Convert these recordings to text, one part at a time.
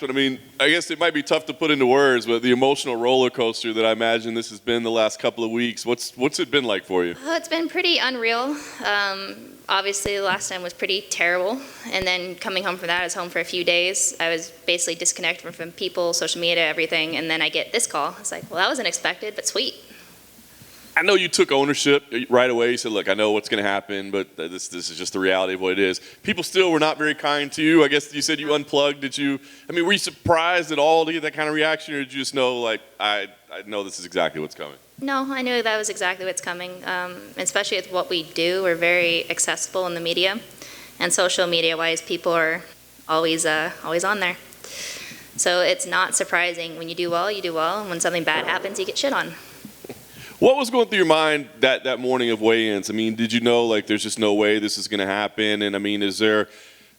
But I mean, I guess it might be tough to put into words, but the emotional roller coaster that I imagine this has been the last couple of weeks, what's it been like for you? It's been pretty unreal. Obviously, the last time was pretty terrible. And then coming home from that, I was home for a few days. I was basically disconnected from people, social media, everything. And then I get this call. It's like, well, that was unexpected, but sweet. I know you took ownership right away. You said, look, I know what's going to happen, but this is just the reality of what it is. People still were not very kind to you. I guess you said you unplugged. Were you surprised at all to get that kind of reaction, or did you just know, like, I know this is exactly what's coming? No, I knew that was exactly what's coming. Especially with what we do, we're very accessible in the media. And social media-wise, people are always on there. So it's not surprising. When you do well, you do well. And when something bad happens, you get shit on. What was going through your mind that morning of weigh-ins? I mean, did you know, like, there's just no way this is going to happen? And I mean, do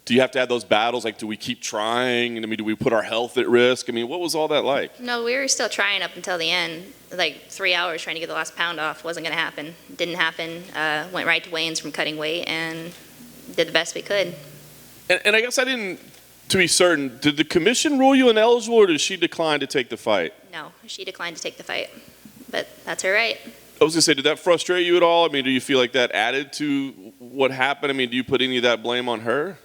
you have to have those battles? Like, do we keep trying? And I mean, do we put our health at risk? I mean, what was all that like? No, we were still trying up until the end. Like 3 hours trying to get the last pound off. Wasn't going to happen. Didn't happen. Went right to weigh-ins from cutting weight and did the best we could. And I guess to be certain, did the commission rule you ineligible, or did she decline to take the fight? No, she declined to take the fight. But that's her right. I was going to say, did that frustrate you at all? I mean, do you feel like that added to what happened? I mean, do you put any of that blame on her?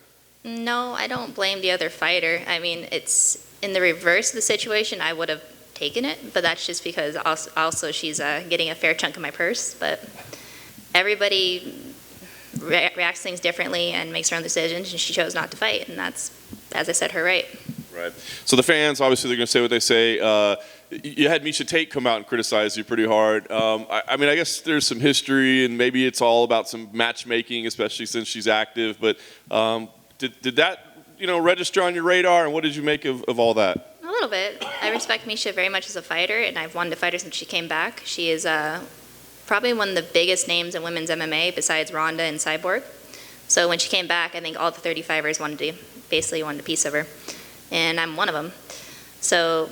No, I don't blame the other fighter. I mean, it's in the reverse of the situation, I would have taken it, but that's just because also she's getting a fair chunk of my purse. But everybody reacts to things differently and makes their own decisions, and she chose not to fight, and that's, as I said, her right. Right. So the fans, obviously, they're going to say what they say. You had Misha come out and criticize you pretty hard. I mean, I guess there's some history, and maybe it's all about some matchmaking, especially since she's active. But did that, register on your radar, and what did you make of all that? A little bit. I respect Misha very much as a fighter, and I've wanted to fight her since she came back. She is probably one of the biggest names in women's MMA besides Ronda and Cyborg. So when she came back, I think all the 35ers wanted a piece of her, and I'm one of them. So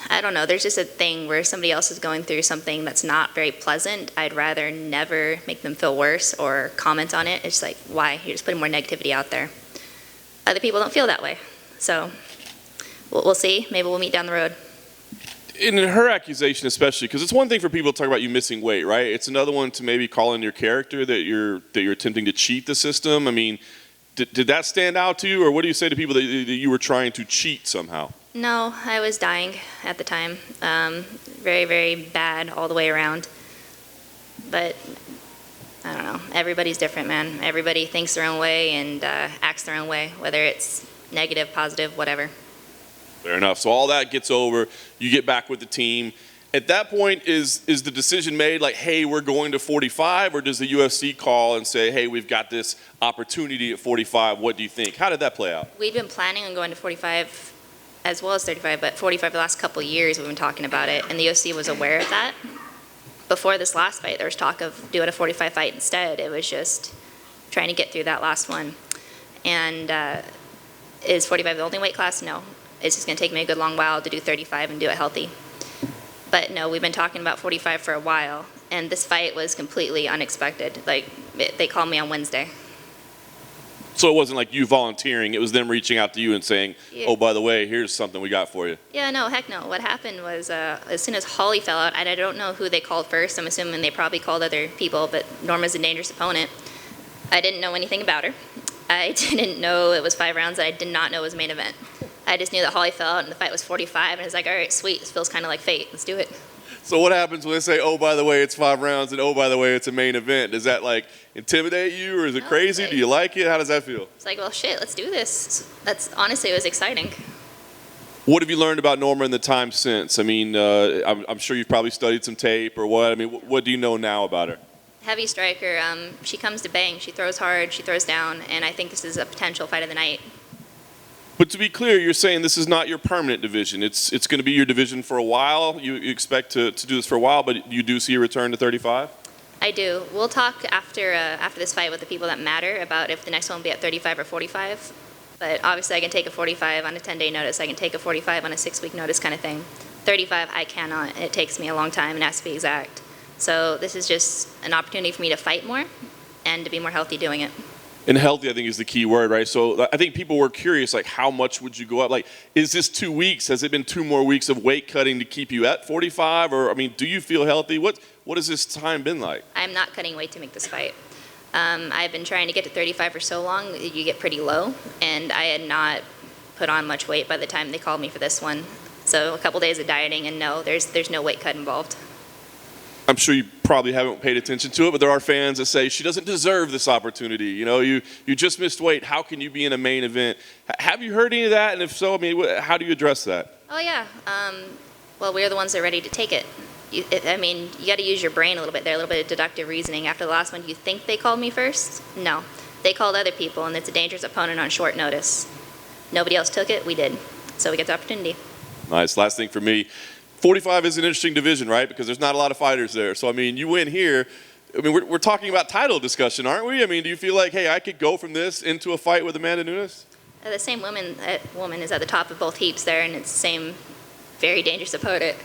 I don't know, there's just a thing where somebody else is going through something that's not very pleasant. I'd rather never make them feel worse or comment on it. It's like, why? You're just putting more negativity out there. Other people don't feel that way. So we'll see. Maybe we'll meet down the road. In her accusation especially, because it's one thing for people to talk about you missing weight, right? It's another one to maybe call in your character that you're attempting to cheat the system. I mean, did that stand out to you, or what do you say to people that you were trying to cheat somehow? No, I was dying at the time. Very, very bad all the way around. But I don't know. Everybody's different, man. Everybody thinks their own way and acts their own way, whether it's negative, positive, whatever. Fair enough. So all that gets over. You get back with the team. At that point, is the decision made like, hey, we're going to 45, or does the UFC call and say, hey, we've got this opportunity at 45, what do you think? How did that play out? We'd been planning on going to 45 as well as 35, but 45 the last couple of years we've been talking about it, and the UFC was aware of that. Before this last fight, there was talk of doing a 45 fight instead. It was just trying to get through that last one. And is 45 the only weight class? No. It's just going to take me a good long while to do 35 and do it healthy. But no, we've been talking about 45 for a while, and this fight was completely unexpected. Like, they called me on Wednesday. So it wasn't like you volunteering, it was them reaching out to you and saying, oh, by the way, here's something we got for you. Yeah, no, heck no. What happened was as soon as Holly fell out, I don't know who they called first. I'm assuming they probably called other people, but Norma's a dangerous opponent. I didn't know anything about her. I didn't know it was 5 rounds. I did not know it was main event. I just knew that Holly fell out and the fight was 45, and I was like, all right, sweet, this feels kind of like fate. Let's do it. So what happens when they say, oh, by the way, it's 5 rounds, and oh, by the way, it's a main event? Does that, like, intimidate you, or is it crazy? Do you like it? How does that feel? It's like, well, shit, let's do this. Honestly, it was exciting. What have you learned about Norma in the time since? I mean, I'm sure you've probably studied some tape or what. I mean, what do you know now about her? Heavy striker. She comes to bang. She throws hard. She throws down. And I think this is a potential fight of the night. But to be clear, you're saying this is not your permanent division. It's going to be your division for a while. You expect to do this for a while, but you do see a return to 35? I do. We'll talk after this fight with the people that matter about if the next one will be at 35 or 45. But obviously I can take a 45 on a 10-day notice. I can take a 45 on a 6-week notice kind of thing. 35, I cannot. It takes me a long time and has to be exact. So this is just an opportunity for me to fight more and to be more healthy doing it. And healthy, I think, is the key word, right? So I think people were curious, like, how much would you go up? Like, is this 2 weeks? Has it been 2 more weeks of weight cutting to keep you at 45? Or, I mean, do you feel healthy? What has this time been like? I'm not cutting weight to make this fight. I've been trying to get to 35 for so long, you get pretty low, and I had not put on much weight by the time they called me for this one. So a couple days of dieting, and no, there's no weight cut involved. I'm sure you probably haven't paid attention to it, but there are fans that say she doesn't deserve this opportunity. You know, you just missed weight. How can you be in a main event? Have you heard any of that? And if so, I mean, how do you address that? Oh, yeah. Well, we're the ones that are ready to take it. You got to use your brain a little bit there, a little bit of deductive reasoning. After the last one, do you think they called me first? No. They called other people, and it's a dangerous opponent on short notice. Nobody else took it. We did. So we get the opportunity. Nice. Last thing for me. 45 is an interesting division, right? Because there's not a lot of fighters there. So, I mean, you win here. I mean, we're talking about title discussion, aren't we? I mean, do you feel like, hey, I could go from this into a fight with Amanda Nunes? The same woman is at the top of both heaps there, and it's the same very dangerous opponent.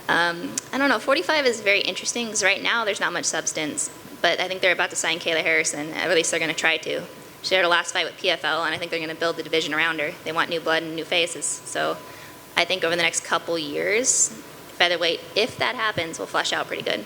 I don't know. 45 is very interesting because right now there's not much substance. But I think they're about to sign Kayla Harrison. At least they're going to try to. She had her last fight with PFL, and I think they're going to build the division around her. They want new blood and new faces. So I think over the next couple years, featherweight, if that happens, will flesh out pretty good.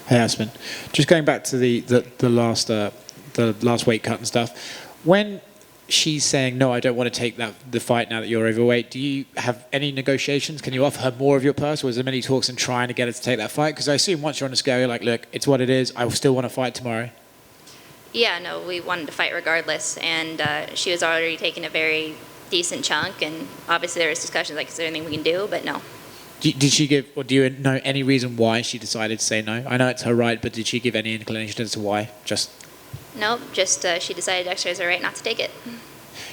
Hey, Aspen. Just going back to the last weight cut and stuff. When she's saying, no, I don't want to take the fight now that you're overweight, do you have any negotiations? Can you offer her more of your purse? Or is there many talks in trying to get her to take that fight? Because I assume once you're on the scale, you're like, look, it's what it is. I still want to fight tomorrow. Yeah, no, we wanted to fight regardless. And she was already taking a very decent chunk. And obviously there was discussions like, is there anything we can do? But no. Did she give, or do you know any reason why she decided to say no? I know it's her right, but did she give any inclination as to why? Nope, just she decided to exercise her right not to take it.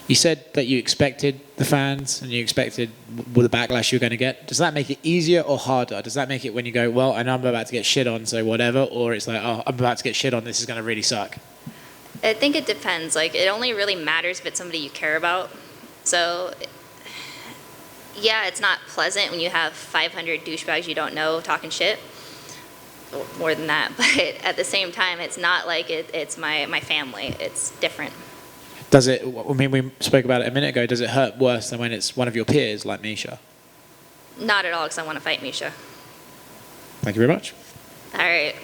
You said that you expected the fans and you expected the backlash you were going to get. Does that make it easier or harder? Does that make it when you go, well, I know I'm about to get shit on, so whatever, or it's like, oh, I'm about to get shit on, this is going to really suck? I think it depends. Like, it only really matters if it's somebody you care about. So, yeah, it's not pleasant when you have 500 douchebags you don't know talking shit. More than that, but at the same time, it's not like it's my family. It's different. Does it, I mean, we spoke about it a minute ago, does it hurt worse than when it's one of your peers like Misha? Not at all, because I want to fight Misha. Thank you very much. All right.